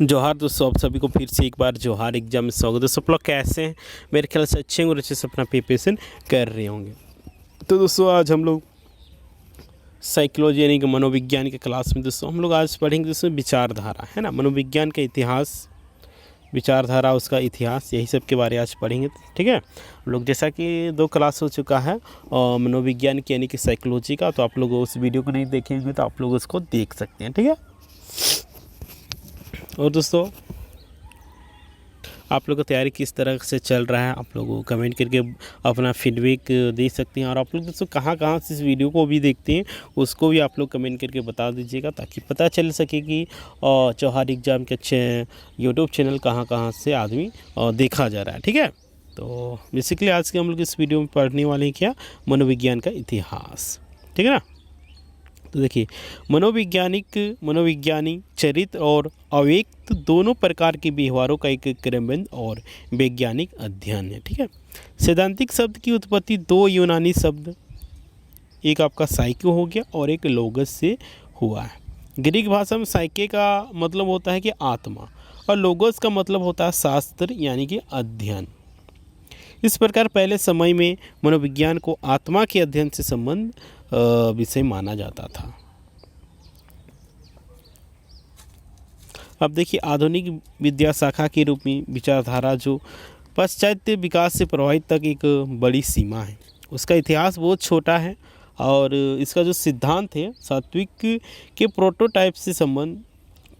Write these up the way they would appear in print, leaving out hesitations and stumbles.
जोहार दोस्तों, आप सभी को फिर से एक बार जोहार एग्जाम में स्वागत है। सब लोग कैसे हैं? मेरे ख्याल से अच्छे होंगे और अच्छे से अपना प्रिपरेशन कर रहे होंगे। तो दोस्तों आज हम लोग साइकोलॉजी यानी कि मनोविज्ञान के क्लास में दोस्तों हम लोग आज पढ़ेंगे दोस्तों विचारधारा, है ना। मनोविज्ञान का इतिहास, विचारधारा, उसका इतिहास, यही सब के बारे में आज पढ़ेंगे। ठीक है, हम लोग जैसा कि 2 क्लास हो चुका है मनोविज्ञान की यानी कि साइकोलॉजी का, तो आप लोग उस वीडियो को नहीं देखेंगे तो आप लोग उसको देख सकते हैं। ठीक है, और दोस्तों आप लोग का तैयारी किस तरह से चल रहा है आप लोग कमेंट करके अपना फीडबैक दे सकते हैं। और आप लोग दोस्तों कहाँ से इस वीडियो को भी देखते हैं उसको भी आप लोग कमेंट करके बता दीजिएगा, ताकि पता चल सके कि जोहार एग्जाम के अच्छे यूट्यूब चैनल कहाँ से आदमी देखा जा रहा है। ठीक है, तो बेसिकली आज के हम लोग इस वीडियो में पढ़ने वाले हैं क्या, मनोविज्ञान का इतिहास। ठीक है ना। तो देखिए, मनोविज्ञानी चरित्र और अव्यक्त दोनों प्रकार के व्यवहारों का एक क्रमबद्ध और वैज्ञानिक अध्ययन है। ठीक है, सैद्धांतिक शब्द की उत्पत्ति 2 यूनानी शब्द, एक आपका साइको हो गया और एक लोगस से हुआ है। ग्रीक भाषा में साइके का मतलब होता है कि आत्मा, और लोगस का मतलब होता है शास्त्र यानी कि अध्ययन। इस प्रकार पहले समय में मनोविज्ञान को आत्मा के अध्ययन से संबंध विषय माना जाता था। अब देखिए, आधुनिक विद्या शाखा के रूप में विचारधारा जो पाश्चात्य विकास से प्रभावित तक एक बड़ी सीमा है। उसका इतिहास बहुत छोटा है और इसका जो सिद्धांत है सात्विक के प्रोटोटाइप से संबंध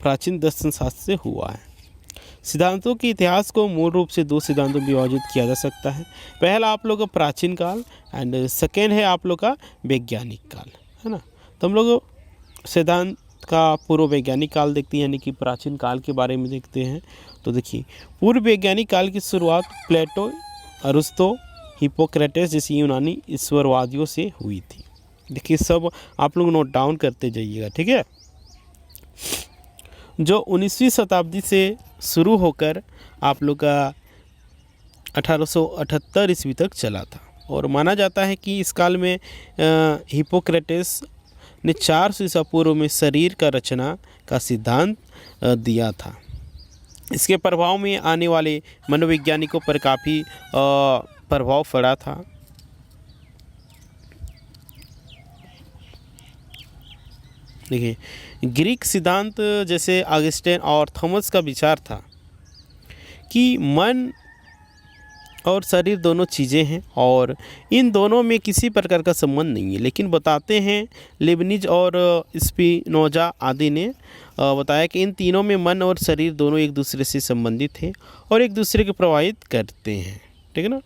प्राचीन दर्शन शास्त्र से हुआ है। सिद्धांतों के इतिहास को मूल रूप से 2 सिद्धांतों में विभाजित किया जा सकता है। पहला आप लोग का प्राचीन काल एंड सेकेंड है आप लोग का वैज्ञानिक काल, है ना। तो हम लोग सिद्धांत का पूर्व वैज्ञानिक काल देखते हैं, यानी कि प्राचीन काल के बारे में देखते हैं। तो देखिए, पूर्व वैज्ञानिक काल की शुरुआत प्लेटो, अरिस्टो, हिप्पोक्रेटस जैसी यूनानी ईश्वरवादियों से हुई थी। देखिए, सब आप लोग नोट डाउन करते जाइएगा। ठीक है, जो 19वीं शताब्दी से शुरू होकर आप लोग का 1878 ईस्वी तक चला था, और माना जाता है कि इस काल में हिप्पोक्रेटस ने 400 ईसा पूर्व में शरीर का रचना का सिद्धांत दिया था। इसके प्रभाव में आने वाले मनोवैज्ञानिकों पर काफ़ी प्रभाव पड़ा था। देखिए, ग्रीक सिद्धांत जैसे ऑगस्टीन और थॉमस का विचार था कि मन और शरीर दोनों चीज़ें हैं और इन दोनों में किसी प्रकार का संबंध नहीं है। लेकिन बताते हैं लेबनिज और स्पिनोजा आदि ने बताया कि इन तीनों में मन और शरीर दोनों एक दूसरे से संबंधित हैं और एक दूसरे को प्रभावित करते हैं। ठीक है ना।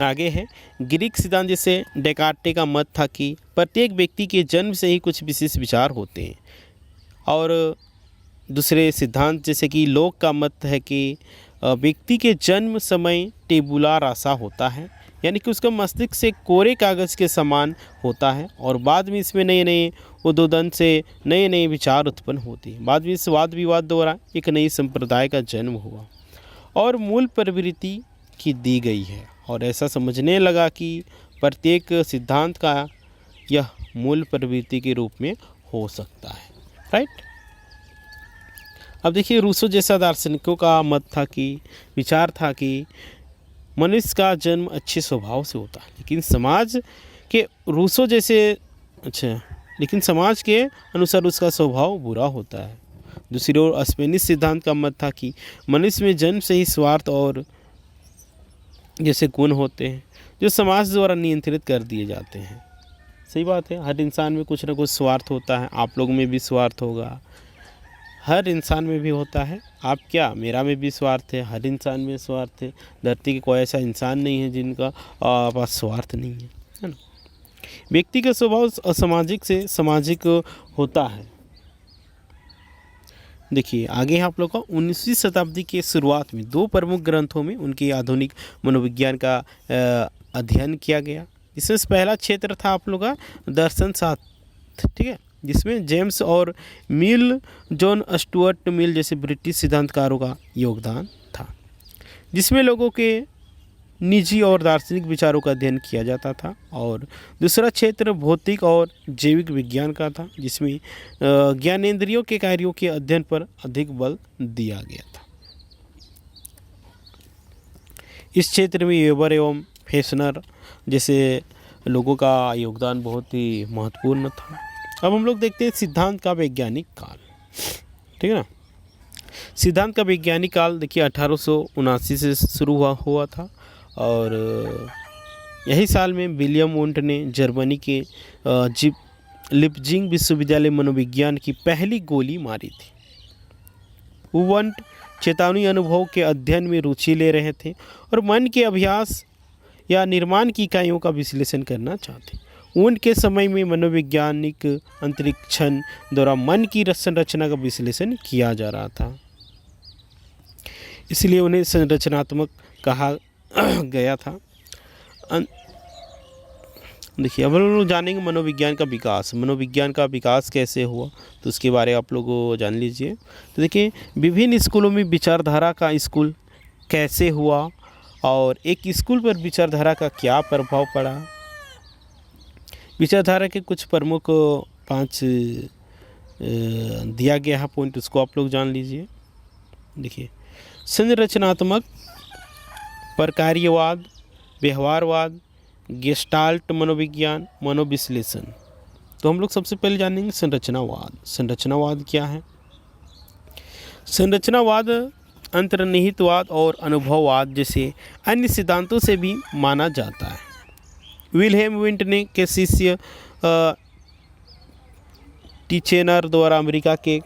आगे है ग्रीक सिद्धांत जैसे डेकार्टे का मत था कि प्रत्येक व्यक्ति के जन्म से ही कुछ विशेष विचार होते हैं, और दूसरे सिद्धांत जैसे कि लोक का मत है कि व्यक्ति के जन्म समय टेबुला रासा होता है, यानी कि उसका मस्तिष्क से कोरे कागज़ के समान होता है, और बाद में इसमें नए नए उद्बोधन से नए नए विचार उत्पन्न होते हैं। बाद में इस वाद विवाद द्वारा एक नई संप्रदाय का जन्म हुआ और मूल प्रवृत्ति की दी गई है, और ऐसा समझने लगा कि प्रत्येक सिद्धांत का यह मूल प्रवृत्ति के रूप में हो सकता है। राइट। अब देखिए, रूसो जैसा दार्शनिकों का मत था कि विचार था कि मनुष्य का जन्म अच्छे स्वभाव से होता है, लेकिन समाज के अनुसार उसका स्वभाव बुरा होता है। दूसरी ओर स्पेनिश सिद्धांत का मत था कि मनुष्य में जन्म से ही स्वार्थ और जैसे गुण होते हैं जो समाज द्वारा नियंत्रित कर दिए जाते हैं। सही बात है, हर इंसान में कुछ ना कुछ स्वार्थ होता है। आप लोग में भी स्वार्थ होगा, हर इंसान में भी होता है। आप क्या, मेरा में भी स्वार्थ है, हर इंसान में स्वार्थ है। धरती के कोई ऐसा इंसान नहीं है जिनका पास स्वार्थ नहीं है ना। व्यक्ति का स्वभाव असामाजिक से सामाजिक होता है। देखिए, आगे आप लोग का 19वीं शताब्दी के शुरुआत में 2 प्रमुख ग्रंथों में उनके आधुनिक मनोविज्ञान का अध्ययन किया गया। इसमें पहला क्षेत्र था आप लोग का दर्शन शास्त्र। ठीक है, जिसमें जेम्स और मिल, जॉन स्टुअर्ट मिल जैसे ब्रिटिश सिद्धांतकारों का योगदान था, जिसमें लोगों के निजी और दार्शनिक विचारों का अध्ययन किया जाता था। और दूसरा क्षेत्र भौतिक और जैविक विज्ञान का था, जिसमें ज्ञानेंद्रियों के कार्यों के अध्ययन पर अधिक बल दिया गया था। इस क्षेत्र में वेबर एवं फेशनर जैसे लोगों का योगदान बहुत ही महत्वपूर्ण था। अब हम लोग देखते हैं सिद्धांत का वैज्ञानिक काल। ठीक है ना। सिद्धांत का वैज्ञानिक काल देखिए 1879 से शुरू हुआ था और यही साल में विलियम वुंट ने जर्मनी के लिप्जिंग विश्वविद्यालय मनोविज्ञान की पहली गोली मारी थी। वुंट चेतावनी अनुभव के अध्ययन में रुचि ले रहे थे और मन के अभ्यास या निर्माण की इकाइयों का विश्लेषण करना चाहते। वुंट के समय में मनोवैज्ञानिक अंतरिक्षण द्वारा मन की संरचना का विश्लेषण किया जा रहा था, इसलिए उन्हें संरचनात्मक कहा गया था। देखिए अब हम लोग जानेंगे मनोविज्ञान का विकास कैसे हुआ, तो उसके बारे में आप लोग जान लीजिए। तो देखिए विभिन्न स्कूलों में विचारधारा का स्कूल कैसे हुआ और एक स्कूल पर विचारधारा का क्या प्रभाव पड़ा। विचारधारा के कुछ प्रमुख 5 दिया गया है पॉइंट, उसको आप लोग जान लीजिए। देखिए संरचनात्मक, प्रकार्यवाद, व्यवहारवाद, गेस्टाल्ट मनोविज्ञान, मनोविश्लेषण। तो हम लोग सबसे पहले जानेंगे संरचनावाद। संरचनावाद क्या है? संरचनावाद अंतर्निहितवाद और अनुभववाद जैसे अन्य सिद्धांतों से भी माना जाता है। विल्हेम वुंट ने के शिष्य टिचेनर द्वारा अमेरिका के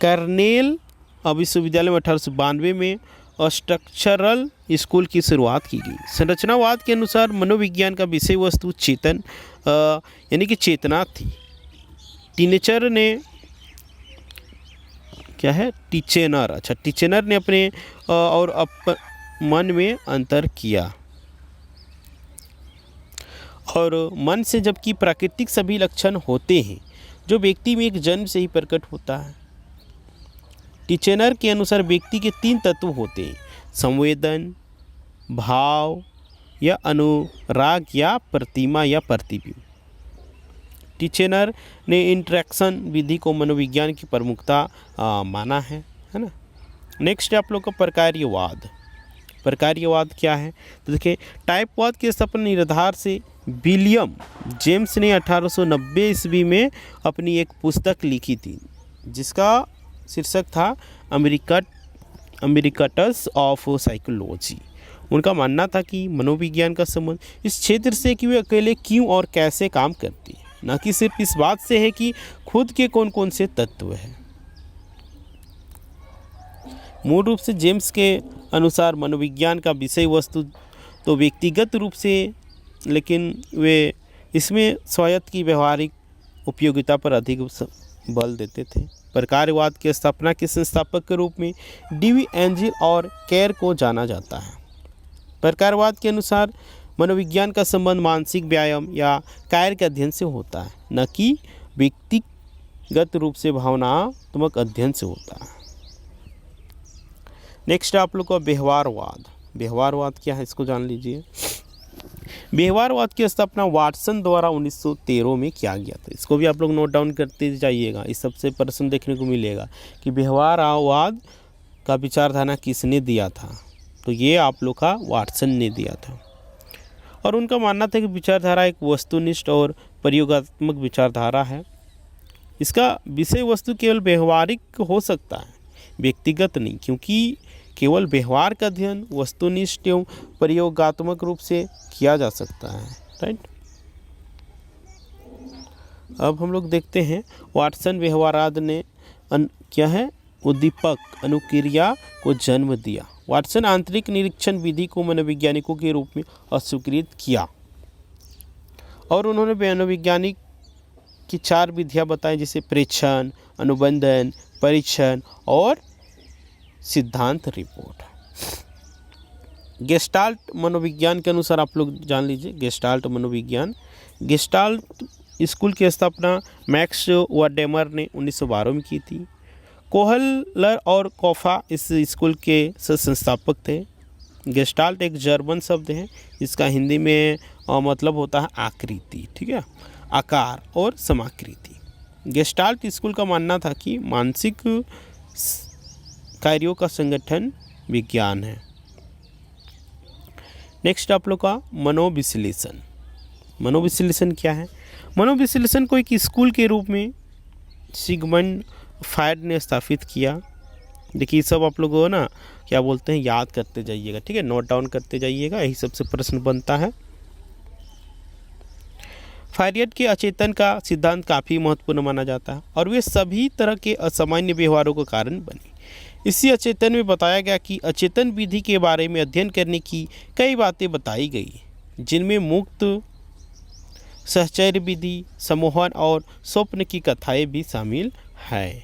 कर्नेल विश्वविद्यालय में 1892 में स्ट्रक्चरल स्कूल की शुरुआत की गई। संरचनावाद के अनुसार मनोविज्ञान का विषय वस्तु चेतन यानी कि चेतना थी। टिचेनर ने टिचेनर ने अपने और मन में अंतर किया और मन से जबकि प्राकृतिक सभी लक्षण होते हैं जो व्यक्ति में एक जन्म से ही प्रकट होता है। टिचेनर के अनुसार व्यक्ति के 3 तत्व होते हैं: संवेदन, भाव या अनुराग या प्रतिमा या प्रतिबिंब। टिचेनर ने इंटरैक्शन विधि को मनोविज्ञान की प्रमुखता माना है ना। नेक्स्ट है आप लोग का प्रकार्यवाद। प्रकार्यवाद क्या है? तो देखिए टाइपवाद के स्थापना निर्धार से विलियम जेम्स ने 1890 ईस्वी में अपनी एक पुस्तक लिखी थी जिसका शीर्षक था अमेरिकटस ऑफ साइकोलॉजी। उनका मानना था कि मनोविज्ञान का संबंध इस क्षेत्र से कि वे अकेले क्यों और कैसे काम करती है, न कि सिर्फ इस बात से है कि खुद के कौन कौन से तत्व हैं। मूल रूप से जेम्स के अनुसार मनोविज्ञान का विषय वस्तु तो व्यक्तिगत रूप से, लेकिन वे इसमें स्वायत्त की व्यवहारिक उपयोगिता पर अधिक बल देते थे। प्रकार्यवाद की स्थापना के संस्थापक के रूप में डी.वी. एंजिल और केर को जाना जाता है। प्रकार्यवाद के अनुसार मनोविज्ञान का संबंध मानसिक व्यायाम या कार्य के अध्ययन से होता है, न कि व्यक्तिगत रूप से भावनात्मक अध्ययन से होता है। नेक्स्ट आप लोग का व्यवहारवाद। व्यवहारवाद क्या है इसको जान लीजिए। व्यवहारवाद की स्थापना वाटसन द्वारा 1913 में किया गया था। इसको भी आप लोग नोट डाउन करते जाइएगा, इस सबसे प्रश्न देखने को मिलेगा कि व्यवहारवाद का विचारधारा किसने दिया था। तो ये आप लोग का वाटसन ने दिया था और उनका मानना था कि विचारधारा एक वस्तुनिष्ठ और प्रयोगात्मक विचारधारा है। इसका विषय वस्तु केवल व्यवहारिक हो सकता है, व्यक्तिगत नहीं, क्योंकि केवल व्यवहार का अध्ययन वस्तुनिष्ठ एवं प्रयोगात्मक रूप से किया जा सकता है। राइट। अब हम लोग देखते हैं वाटसन व्यवहारवाद ने क्या है उद्दीपक अनुक्रिया को जन्म दिया। वाटसन आंतरिक निरीक्षण विधि को मनोवैज्ञानिकों के रूप में अस्वीकृत किया और उन्होंने मनोवैज्ञानिक की 4 विधियां बताई, जैसे प्रेक्षण, अनुबंधन, परीक्षण और सिद्धांत रिपोर्ट। गेस्टाल्ट मनोविज्ञान के अनुसार आप लोग जान लीजिए गेस्टाल्ट मनोविज्ञान। गेस्टाल्ट स्कूल की स्थापना मैक्स वाडेमर ने 1912 में की थी। कोहलर और कोफा इस स्कूल के संस्थापक थे। गेस्टाल्ट एक जर्मन शब्द है, इसका हिंदी में मतलब होता है आकृति, ठीक है, आकार और समाकृति। गेस्टाल्ट स्कूल का मानना था कि मानसिक कार्यों का संगठन विज्ञान है। नेक्स्ट आप लोग का मनोविश्लेषण। मनोविश्लेषण क्या है? मनोविश्लेषण को एक स्कूल के रूप में सिगमंड फ्रायड ने स्थापित किया। देखिए सब आप लोगों को ना क्या बोलते हैं याद करते जाइएगा, ठीक है, नोट डाउन करते जाइएगा, यही सबसे प्रश्न बनता है। फ्रायड के अचेतन का सिद्धांत काफ़ी महत्वपूर्ण माना जाता है और वे सभी तरह के असामान्य व्यवहारों का कारण बने। इसी अचेतन में बताया गया कि अचेतन विधि के बारे में अध्ययन करने की कई बातें बताई गई, जिनमें मुक्त सहचर्य विधि, सम्मोहन और स्वप्न की कथाएं भी शामिल है।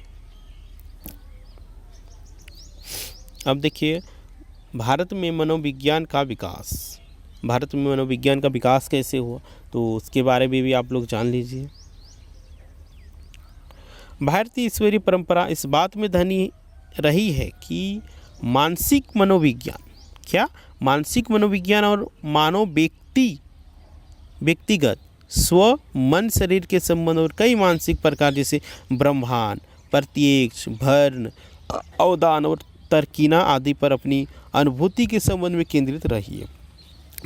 अब देखिए भारत में मनोविज्ञान का विकास। भारत में मनोविज्ञान का विकास कैसे हुआ तो उसके बारे में भी आप लोग जान लीजिए। भारतीय ईश्वरीय परंपरा इस बात में धनी रही है कि मानसिक मनोविज्ञान, क्या मानसिक मनोविज्ञान और मानव व्यक्तिगत स्व मन शरीर के संबंध और कई मानसिक प्रकार जैसे ब्रह्मांड, प्रत्यक्ष, भर्ण, अवदान और तर्कीना आदि पर अपनी अनुभूति के संबंध में केंद्रित रही है।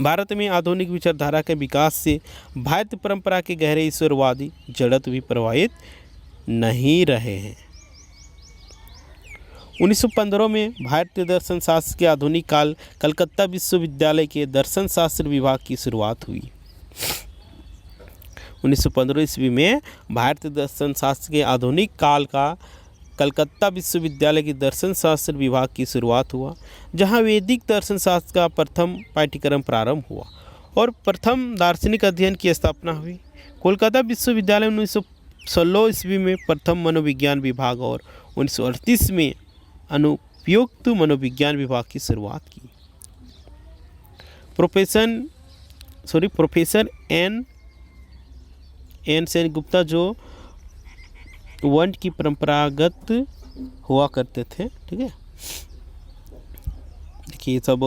भारत में आधुनिक विचारधारा के विकास से भारतीय परंपरा के गहरे ईश्वरवादी जड़त्व भी प्रभावित नहीं रहे हैं। 1915 में भारतीय दर्शन शास्त्र के आधुनिक काल कलकत्ता विश्वविद्यालय के दर्शन शास्त्र विभाग की शुरुआत हुई। 1915 ईस्वी में भारतीय दर्शन शास्त्र के आधुनिक काल का कलकत्ता विश्वविद्यालय के दर्शन शास्त्र विभाग की शुरुआत हुआ, जहां वैदिक दर्शन शास्त्र का प्रथम पाठ्यक्रम प्रारंभ हुआ और प्रथम दार्शनिक अध्ययन की स्थापना हुई। कोलकाता विश्वविद्यालय 1916 ईस्वी में प्रथम मनोविज्ञान विभाग और 1938 में अनुपयुक्त मनोविज्ञान विभाग की शुरुआत की। प्रोफेसर एन सेन गुप्ता जो वंट की परंपरागत हुआ करते थे, ठीक है। देखिए सब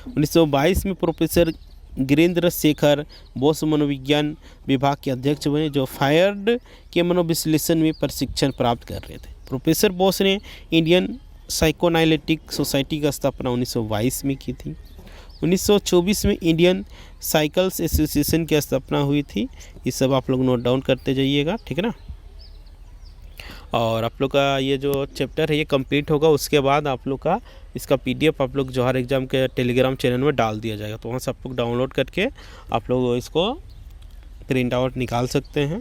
1922 में प्रोफेसर गिरीन्द्र शेखर बोस मनोविज्ञान विभाग के अध्यक्ष बने, जो फ्रायड के मनोविश्लेषण में प्रशिक्षण प्राप्त कर रहे थे। प्रोफेसर बोस ने इंडियन साइकोएनालिटिक सोसाइटी का स्थापना 1922 में की थी। 1924 में इंडियन साइकिल्स एसोसिएशन की स्थापना हुई थी। ये सब आप लोग नोट डाउन करते जाइएगा, ठीक है ना। और आप लोग का ये जो चैप्टर है ये कंप्लीट होगा, उसके बाद आप लोग का इसका PDF आप लोग जौहर एग्ज़ाम के टेलीग्राम चैनल में डाल दिया जाएगा, तो वहाँ से आप लोग डाउनलोड करके आप लोग इसको प्रिंट आउट निकाल सकते हैं।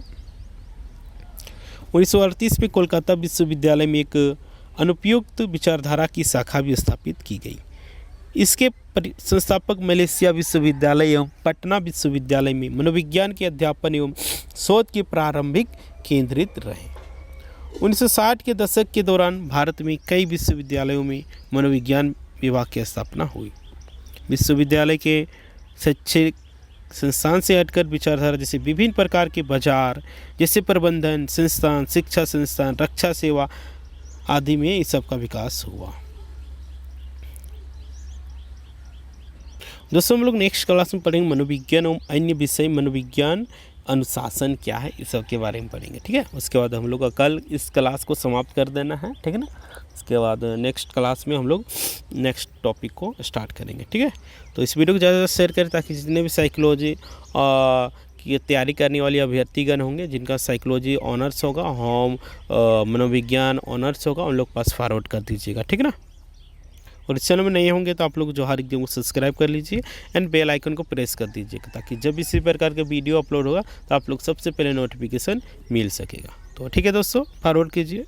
1938 में कोलकाता विश्वविद्यालय में एक अनुपयुक्त विचारधारा की शाखा भी स्थापित की गई। इसके संस्थापक मलेशिया विश्वविद्यालय एवं पटना विश्वविद्यालय में मनोविज्ञान के अध्यापन एवं शोध के प्रारंभिक केंद्रित रहे। 1960 के दशक के दौरान भारत में कई विश्वविद्यालयों में मनोविज्ञान विभाग की स्थापना हुई। विश्वविद्यालय के शैक्षिक संस्थान से हटकर विचारधारा जैसे विभिन्न प्रकार के बाजार जैसे प्रबंधन संस्थान, शिक्षा संस्थान, रक्षा सेवा आदि में इस सब का विकास हुआ। दोस्तों हम लोग नेक्स्ट क्लास में पढ़ेंगे मनोविज्ञान और अन्य विषय, मनोविज्ञान अनुशासन क्या है, इस सब के बारे में पढ़ेंगे, ठीक है। उसके बाद हम लोग का कल इस क्लास को समाप्त कर देना है, ठीक है ना। उसके बाद नेक्स्ट क्लास में हम लोग नेक्स्ट टॉपिक को स्टार्ट करेंगे, ठीक है। तो इस वीडियो को ज़्यादा शेयर करें ताकि जितने भी साइकोलॉजी की तैयारी करने वाले अभ्यर्थीगण होंगे, जिनका साइकोलॉजी ऑनर्स होगा, होम मनोविज्ञान ऑनर्स होगा, उन लोग पास फॉरवर्ड कर दीजिएगा, ठीक है ना। और इस चैनल में नहीं होंगे तो आप लोग जौहर एग्जाम को सब्सक्राइब कर लीजिए एंड बेल आइकन को प्रेस कर दीजिएगा, ताकि जब इसी प्रकार का वीडियो अपलोड होगा तो आप लोग सबसे पहले नोटिफिकेशन मिल सकेगा। तो ठीक है दोस्तों, फॉरवर्ड कीजिए।